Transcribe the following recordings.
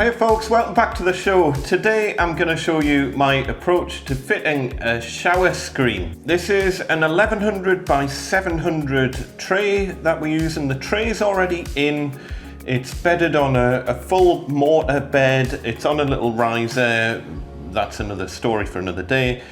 Hi folks, welcome back to the show. Today I'm going to show you my approach to fitting a shower screen. This is an 1100 by 700 tray that we use, and the tray is already in. It's bedded on a full mortar bed. It's on a little riser. That's another story for another day.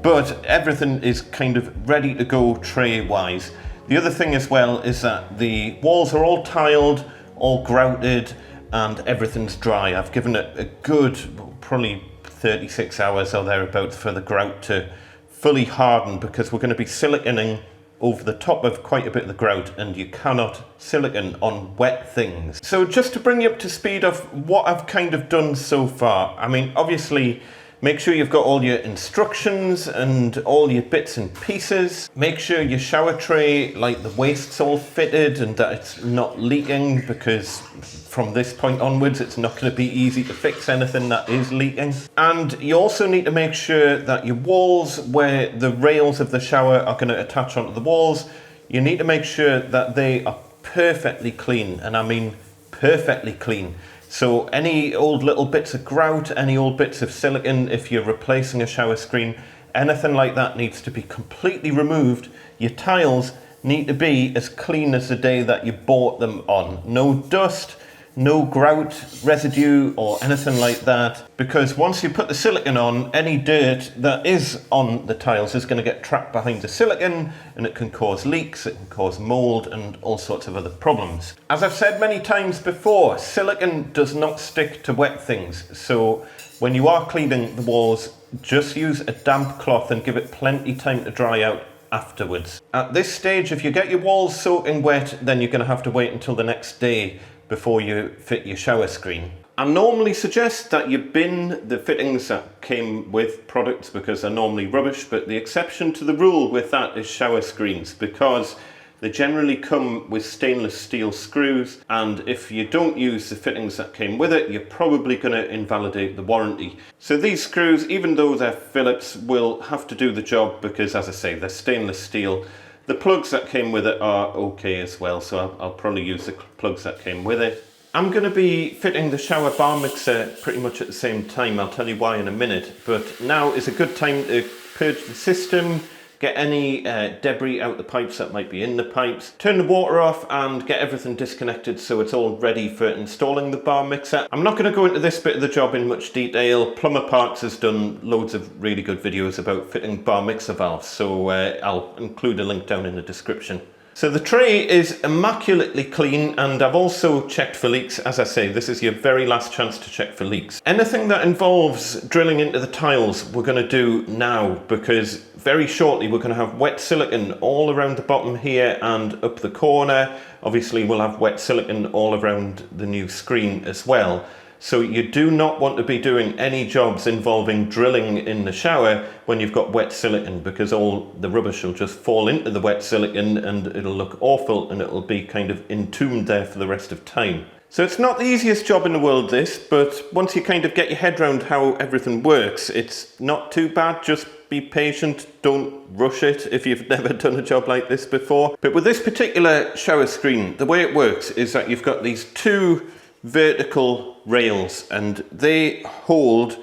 But everything is kind of ready to go tray wise. The other thing as well is that the walls are all tiled, all grouted, and everything's dry. I've given it a good, probably 36 hours or thereabouts for the grout to fully harden, because we're going to be siliconing over the top of quite a bit of the grout, and you cannot silicone on wet things. So just to bring you up to speed of what I've kind of done so far, I mean, obviously, make sure you've got all your instructions and all your bits and pieces. Make sure your shower tray, like the waste's all fitted and that it's not leaking, because from this point onwards, it's not going to be easy to fix anything that is leaking. And you also need to make sure that your walls, where the rails of the shower are going to attach onto the walls, you need to make sure that they are perfectly clean, and I mean perfectly clean. So any old little bits of grout, any old bits of silicone, if you're replacing a shower screen, anything like that needs to be completely removed. Your tiles need to be as clean as the day that you bought them on. No dust, no grout residue or anything like that, because once you put the silicone on, any dirt that is on the tiles is going to get trapped behind the silicone, and it can cause leaks, it can cause mold and all sorts of other problems. As I've said many times before, silicone does not stick to wet things, so when you are cleaning the walls, just use a damp cloth and give it plenty time to dry out afterwards. At this stage, if you get your walls soaking wet, then you're going to have to wait until the next day before you fit your shower screen. I normally suggest that you bin the fittings that came with products, because they're normally rubbish, but the exception to the rule with that is shower screens, because they generally come with stainless steel screws, and if you don't use the fittings that came with it, you're probably going to invalidate the warranty. So these screws, even though they're Phillips, will have to do the job, because as I say, they're stainless steel. The plugs that came with it are okay as well, so I'll probably use the plugs that came with it. I'm going to be fitting the shower bar mixer pretty much at the same time. I'll tell you why in a minute, but now is a good time to purge the system, get any debris out the pipes that might be in the pipes, turn the water off and get everything disconnected so it's all ready for installing the bar mixer. I'm not going to go into this bit of the job in much detail. Plumberparts has done loads of really good videos about fitting bar mixer valves, so I'll include a link down in the description. So the tray is immaculately clean, and I've also checked for leaks. As I say, this is your very last chance to check for leaks. Anything that involves drilling into the tiles, we're going to do now, because very shortly we're going to have wet silicone all around the bottom here and up the corner. Obviously we'll have wet silicone all around the new screen as well. So you do not want to be doing any jobs involving drilling in the shower when you've got wet silicone, because all the rubbish will just fall into the wet silicone and it'll look awful, and it'll be kind of entombed there for the rest of time. So it's not the easiest job in the world, this, but once you kind of get your head around how everything works, it's not too bad. Just be patient, don't rush it if you've never done a job like this before. But with this particular shower screen, the way it works is that you've got these two vertical rails, and they hold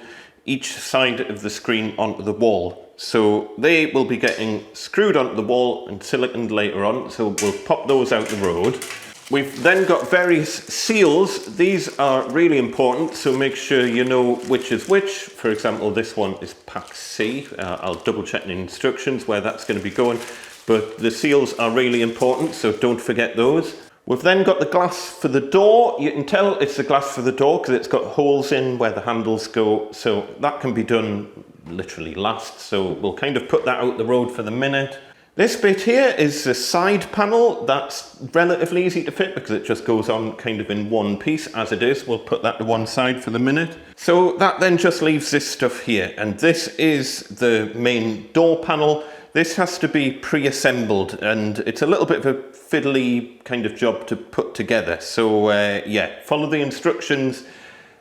each side of the screen onto the wall. So they will be getting screwed onto the wall and siliconed later on, so we'll pop those out the road. We've then got various seals. These are really important, so make sure you know which is which. For example, this one is pack C. I'll double check in the instructions where that's going to be going, but the seals are really important, so don't forget those. We've then got the glass for the door. You can tell it's the glass for the door because it's got holes in where the handles go, so that can be done literally last, so we'll kind of put that out the road for the minute. This bit here is the side panel. That's relatively easy to fit because it just goes on kind of in one piece as it is. We'll put that to one side for the minute. So that then just leaves this stuff here, and this is the main door panel. This has to be pre-assembled, and it's a little bit of a fiddly kind of job to put together. So yeah, follow the instructions.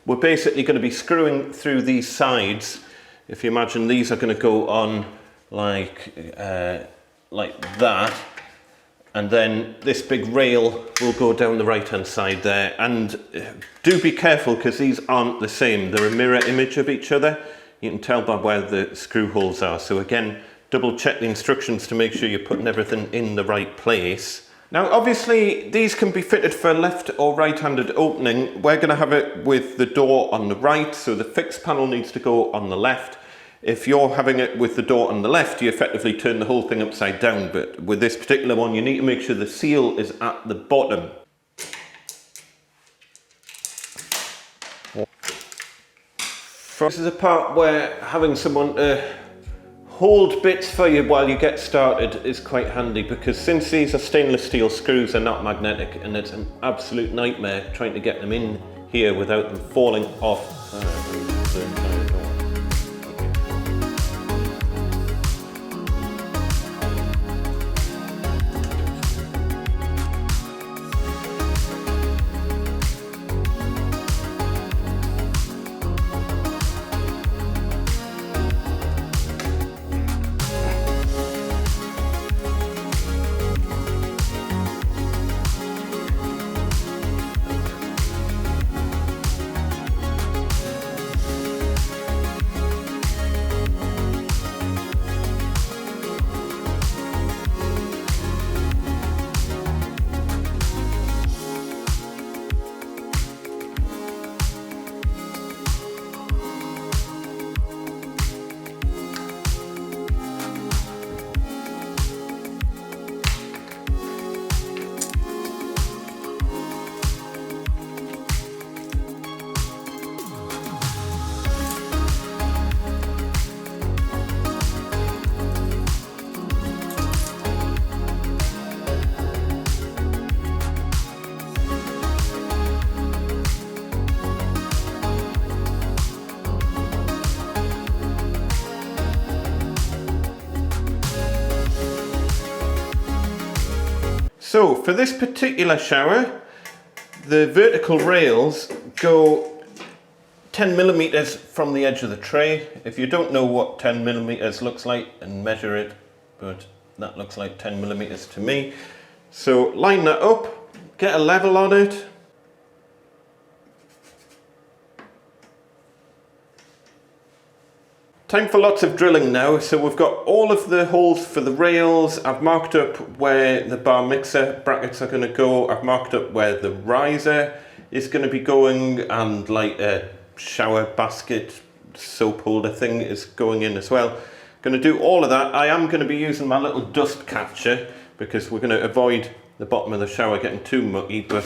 We're basically going to be screwing through these sides. If you imagine, these are going to go on like that, and then this big rail will go down the right hand side there. And do be careful because these aren't the same. They're a mirror image of each other. You can tell by where the screw holes are. So again, double check the instructions to make sure you're putting everything in the right place. Now obviously these can be fitted for left or right-handed opening. We're going to have it with the door on the right, so the fixed panel needs to go on the left. If you're having it with the door on the left, you effectively turn the whole thing upside down, but with this particular one, you need to make sure the seal is at the bottom. This is a part where having someone hold bits for you while you get started is quite handy, because since these are stainless steel screws, they're not magnetic, and it's an absolute nightmare trying to get them in here without them falling off. So for this particular shower, the vertical rails go 10 millimeters from the edge of the tray. If you don't know what 10 millimeters looks like, and measure it, but that looks like 10 millimeters to me. So line that up, get a level on it. Time for lots of drilling now. So we've got all of the holes for the rails. I've marked up where the bar mixer brackets are going to go. I've marked up where the riser is going to be going, and like a shower basket soap holder thing is going in as well. Going to do all of that. I am going to be using my little dust catcher because we're going to avoid the bottom of the shower getting too mucky, but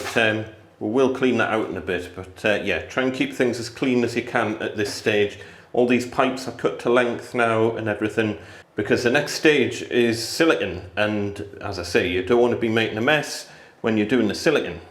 we will clean that out in a bit. But yeah, try and keep things as clean as you can at this stage. All these pipes are cut to length now and everything, because the next stage is silicon, and as I say, you don't want to be making a mess when you're doing the silicon.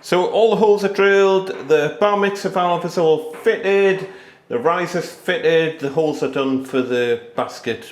So all the holes are drilled, the bar mixer valve is all fitted, the riser's fitted, the holes are done for the basket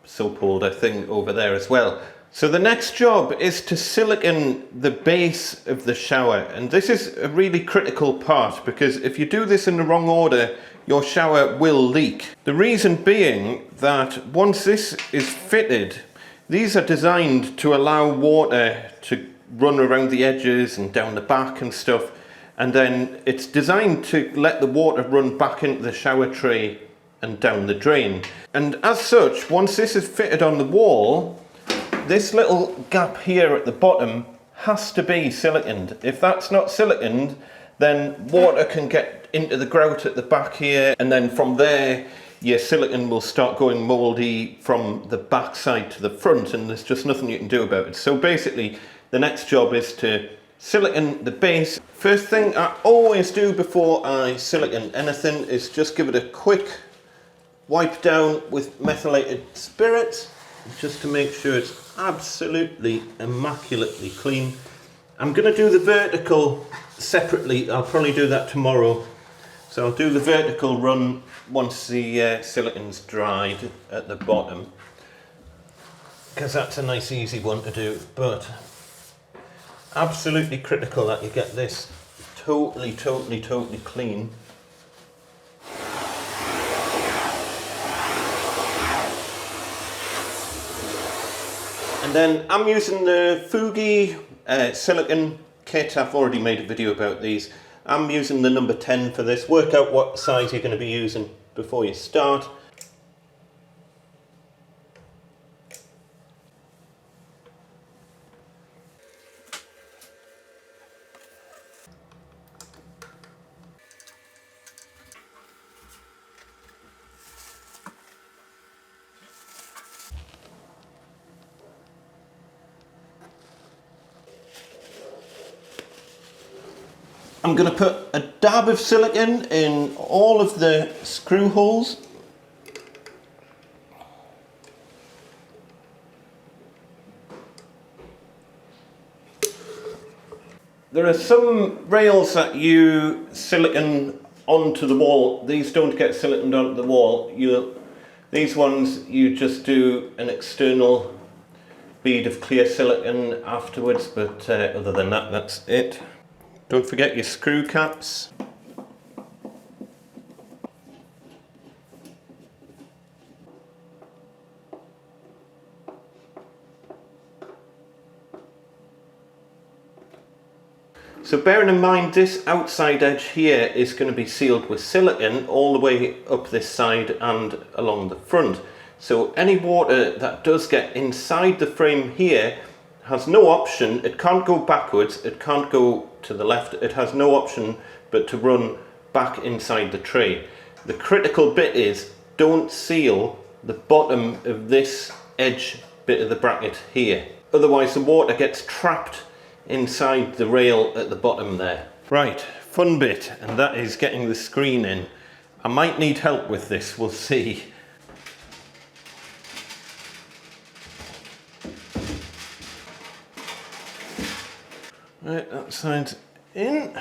soap holder thing over there as well. So the next job is to silicon the base of the shower, and this is a really critical part, because if you do this in the wrong order, your shower will leak. The reason being that once this is fitted, these are designed to allow water to run around the edges and down the back and stuff, and then it's designed to let the water run back into the shower tray and down the drain. And as such, once this is fitted on the wall, this little gap here at the bottom has to be siliconed. If that's not siliconed, then water can get into the grout at the back here, and then from there your silicone will start going mouldy from the back side to the front, and there's just nothing you can do about it. So basically the next job is to silicone the base. First thing I always do before I silicone anything is just give it a quick wipe down with methylated spirit, just to make sure it's absolutely immaculately clean. I'm going to do the vertical separately. I'll probably do that tomorrow. So I'll do the vertical run once the silicone's dried at the bottom, because that's a nice easy one to do, but absolutely critical that you get this totally clean. And then I'm using the Fuji silicone kit. I've already made a video about these. I'm using the number 10 for this. Work out what size you're going to be using before you start. I'm going to put a dab of silicone in all of the screw holes. There are some rails that you silicone onto the wall. These don't get siliconed onto the wall. These ones you just do an external bead of clear silicone afterwards, but other than that, that's it. Don't forget your screw caps. So bearing in mind this outside edge here is going to be sealed with silicone all the way up this side and along the front. So any water that does get inside the frame here has no option. It can't go backwards, it can't go to the left, it has no option but to run back inside the tray. The critical bit is don't seal the bottom of this edge bit of the bracket here, otherwise the water gets trapped inside the rail at the bottom there. Right, fun bit, and that is getting the screen in. I might need help with this, we'll see. Right, that side's in.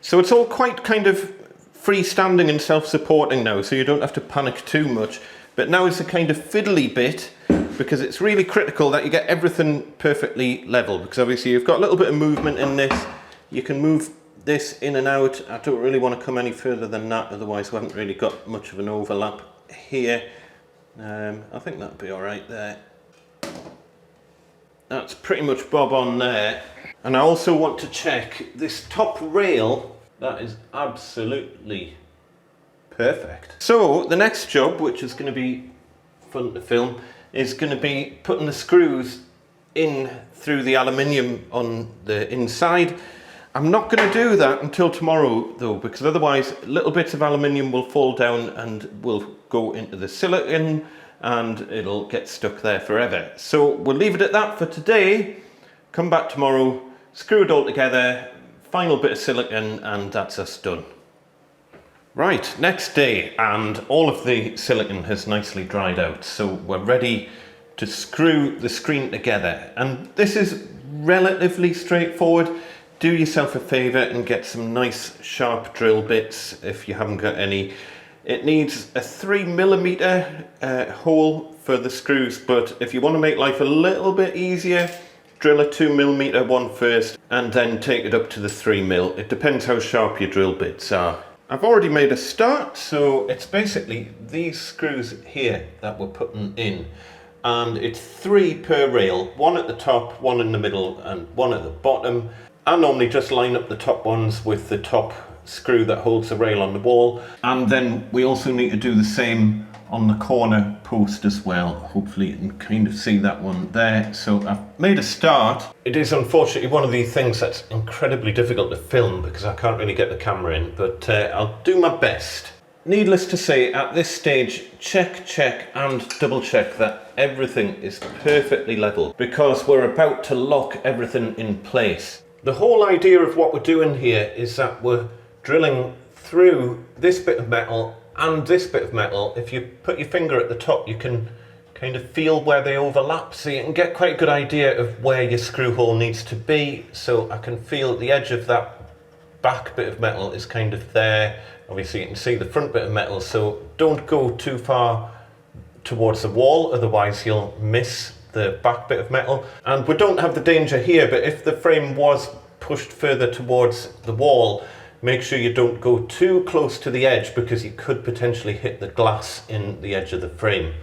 So it's all quite kind of freestanding and self-supporting now, so you don't have to panic too much. But now is the kind of fiddly bit, because it's really critical that you get everything perfectly level, because obviously you've got a little bit of movement in this. You can move this in and out. I don't really want to come any further than that, otherwise we haven't really got much of an overlap here. I think that'll be all right there. That's pretty much bob on there. And I also want to check this top rail. That is absolutely perfect. So the next job, which is going to be fun to film, is going to be putting the screws in through the aluminium on the inside. I'm not going to do that until tomorrow though, because otherwise little bits of aluminium will fall down and will go into the silicone and it'll get stuck there forever. So we'll leave it at that for today. Come back tomorrow, screw it all together, final bit of silicone, and that's us done. Right, next day, and all of the silicone has nicely dried out, so we're ready to screw the screen together. And this is relatively straightforward. Do yourself a favour and get some nice sharp drill bits if you haven't got any. It needs a 3mm hole for the screws, but if you want to make life a little bit easier, drill a 2mm one first and then take it up to the 3mm. It depends how sharp your drill bits are. I've already made a start, so it's basically these screws here that we're putting in, and it's 3 per rail, one at the top, one in the middle and one at the bottom. I normally just line up the top ones with the top screw that holds the rail on the wall. And then we also need to do the same on the corner post as well. Hopefully you can kind of see that one there. So I've made a start. It is unfortunately one of these things that's incredibly difficult to film because I can't really get the camera in, but I'll do my best. Needless to say, at this stage, check and double check that everything is perfectly level, because we're about to lock everything in place. The whole idea of what we're doing here is that we're drilling through this bit of metal and this bit of metal. If you put your finger at the top, you can kind of feel where they overlap, so you can get quite a good idea of where your screw hole needs to be. So I can feel the edge of that back bit of metal is kind of there. Obviously you can see the front bit of metal, so don't go too far towards the wall, otherwise you'll miss the back bit of metal. And we don't have the danger here, but if the frame was pushed further towards the wall, make sure you don't go too close to the edge, because you could potentially hit the glass in the edge of the frame.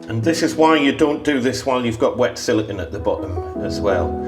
And this is why you don't do this while you've got wet silicone at the bottom as well.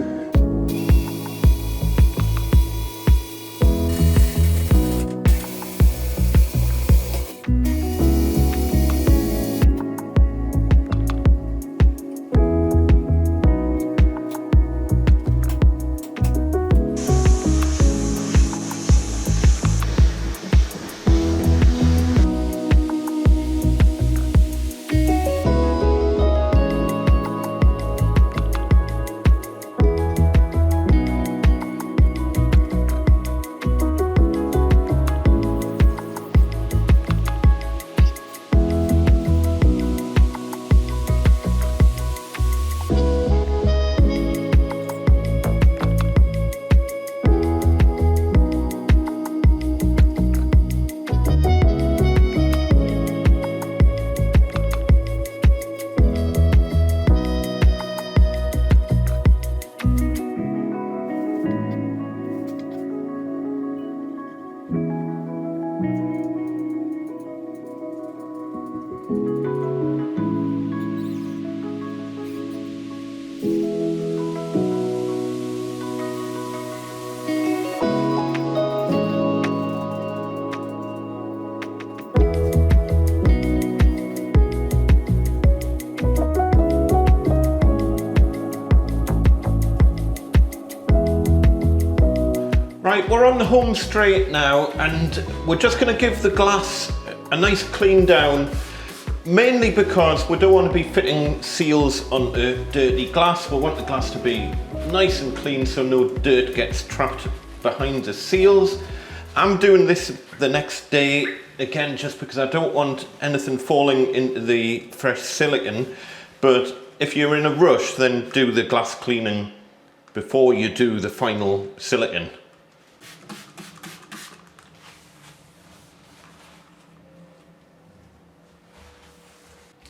Right, we're on the home straight now, and we're just going to give the glass a nice clean down, mainly because we don't want to be fitting seals onto dirty glass. We want the glass to be nice and clean so no dirt gets trapped behind the seals. I'm doing this the next day, again, just because I don't want anything falling into the fresh silicone, but if you're in a rush, then do the glass cleaning before you do the final silicone.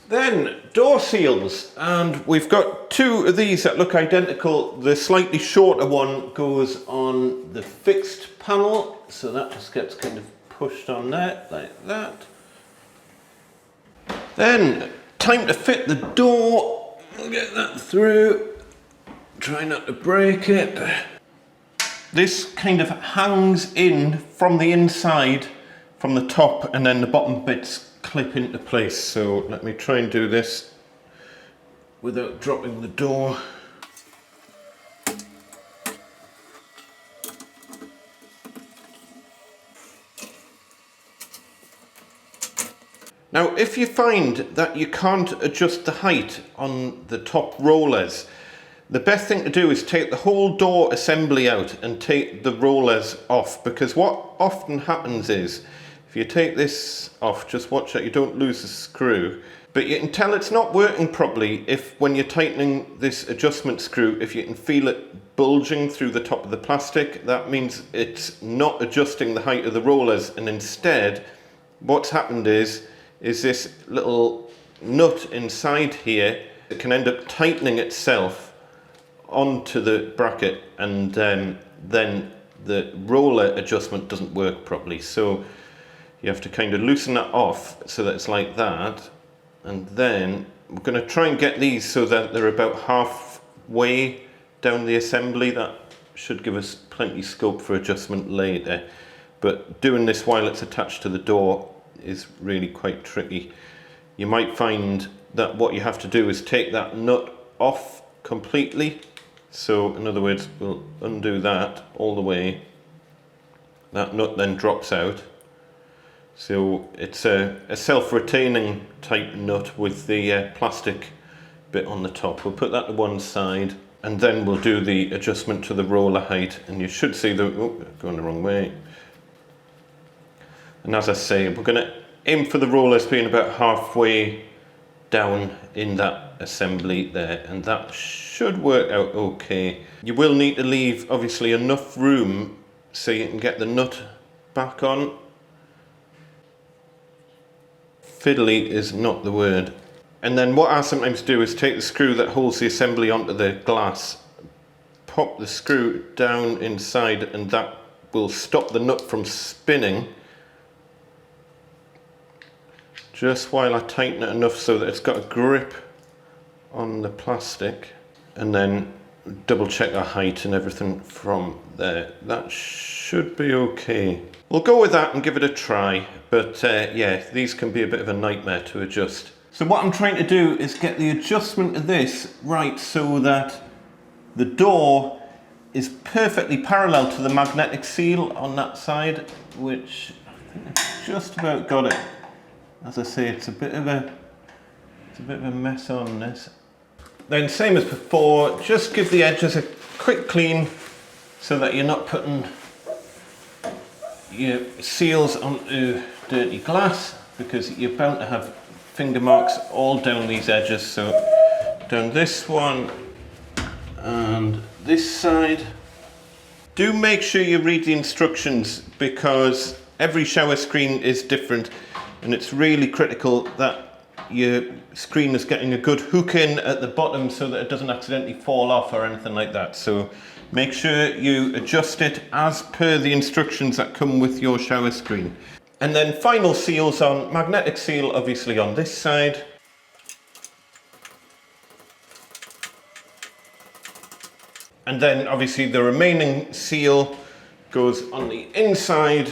Then door seals, and we've got two of these that look identical. The slightly shorter one goes on the fixed panel, so that just gets kind of pushed on there like that. Then time to fit the door. We'll get that through, try not to break it. This kind of hangs in from the inside, from the top, and then the bottom bits clip into place. So let me try and do this without dropping the door. Now, if you find that you can't adjust the height on the top rollers, the best thing to do is take the whole door assembly out and take the rollers off, because what often happens is, if you take this off, just watch that you don't lose the screw, but you can tell it's not working properly if, when you're tightening this adjustment screw, if you can feel it bulging through the top of the plastic, that means it's not adjusting the height of the rollers, and instead what's happened is this little nut inside here, it can end up tightening itself onto the bracket, and then the roller adjustment doesn't work properly. So you have to kind of loosen that off so that it's like that, and then we're going to try and get these so that they're about halfway down the assembly. That should give us plenty scope for adjustment later, but doing this while it's attached to the door is really quite tricky. You might find that what you have to do is take that nut off completely. So in other words, we'll undo that all the way. That nut then drops out. So it's a self-retaining type nut with the plastic bit on the top. We'll put that to one side, and then we'll do the adjustment to the roller height, and you should see the, oh, going the wrong way. And as I say, we're going to aim for the rollers being about halfway down in that assembly there, and that should work out okay. You will need to leave obviously enough room so you can get the nut back on. Fiddly is not the word. And then what I sometimes do is take the screw that holds the assembly onto the glass, pop the screw down inside, and that will stop the nut from spinning, just while I tighten it enough so that it's got a grip on the plastic, and then double check our height and everything from there. That should be okay. We'll go with that and give it a try, but yeah, these can be a bit of a nightmare to adjust. So what I'm trying to do is get the adjustment of this right so that the door is perfectly parallel to the magnetic seal on that side, which I think I've just about got it. As I say, it's a bit of a mess on this. Then same as before, just give the edges a quick clean so that you're not putting your seals onto dirty glass, because you're bound to have finger marks all down these edges. So down this one and this side. Do make sure you read the instructions, because every shower screen is different, and it's really critical that your screen is getting a good hook in at the bottom so that it doesn't accidentally fall off or anything like that. So make sure you adjust it as per the instructions that come with your shower screen. And then final seals on, magnetic seal obviously on this side. And then obviously the remaining seal goes on the inside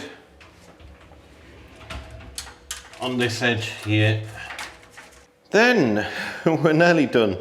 on this edge here. Then we're nearly done.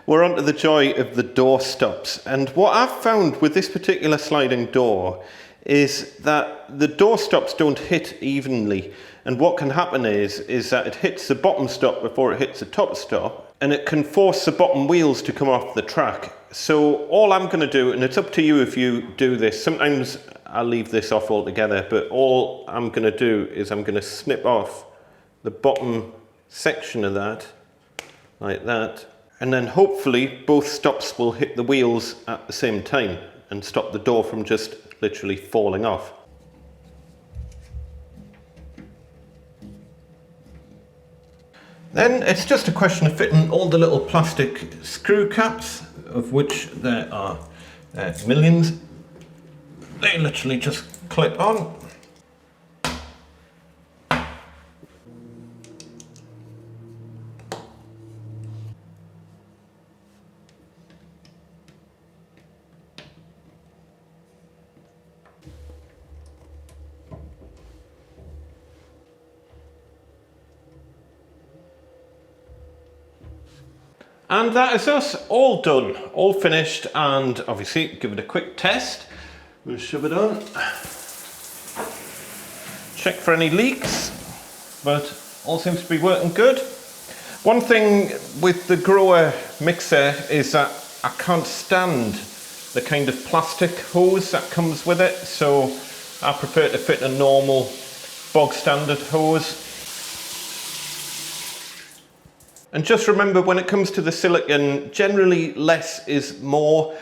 We're on to the joy of the door stops. And what I've found with this particular sliding door is that the door stops don't hit evenly. And what can happen is that it hits the bottom stop before it hits the top stop, and it can force the bottom wheels to come off the track. So all I'm going to do, and it's up to you if you do this, sometimes I'll leave this off altogether, but all I'm going to do is I'm going to snip off the bottom section of that, like that, and then hopefully both stops will hit the wheels at the same time and stop the door from just literally falling off. Then it's just a question of fitting all the little plastic screw caps, of which there are millions. They literally just clip on. And that is us, all done, all finished, and obviously give it a quick test. We'll shove it on. Check for any leaks, but all seems to be working good. One thing with the grower mixer is that I can't stand the kind of plastic hose that comes with it, so I prefer to fit a normal bog standard hose. And just remember, when it comes to the silicone, generally less is more.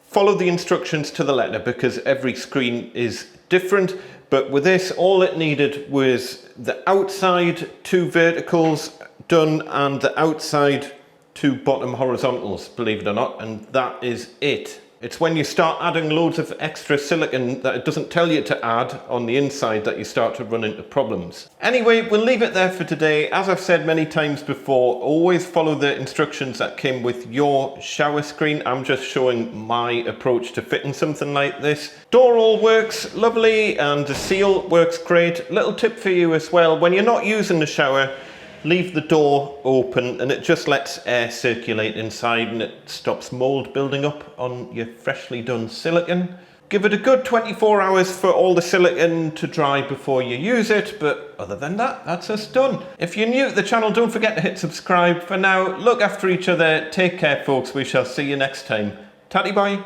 Follow the instructions to the letter because every screen is different. But with this, all it needed was the outside 2 verticals done and the outside 2 bottom horizontals, believe it or not, and that is it. It's when you start adding loads of extra silicone that it doesn't tell you to add on the inside that you start to run into problems. Anyway, we'll leave it there for today. As I've said many times before, always follow the instructions that came with your shower screen. I'm just showing my approach to fitting something like this. Door all works lovely and the seal works great. Little tip for you as well, when you're not using the shower, leave the door open and it just lets air circulate inside and it stops mold building up on your freshly done silicone. Give it a good 24 hours for all the silicone to dry before you use it, but other than that, that's us done. If you're new to the channel, don't forget to hit subscribe. For now, look after each other, take care folks, we shall see you next time. Tatty bye.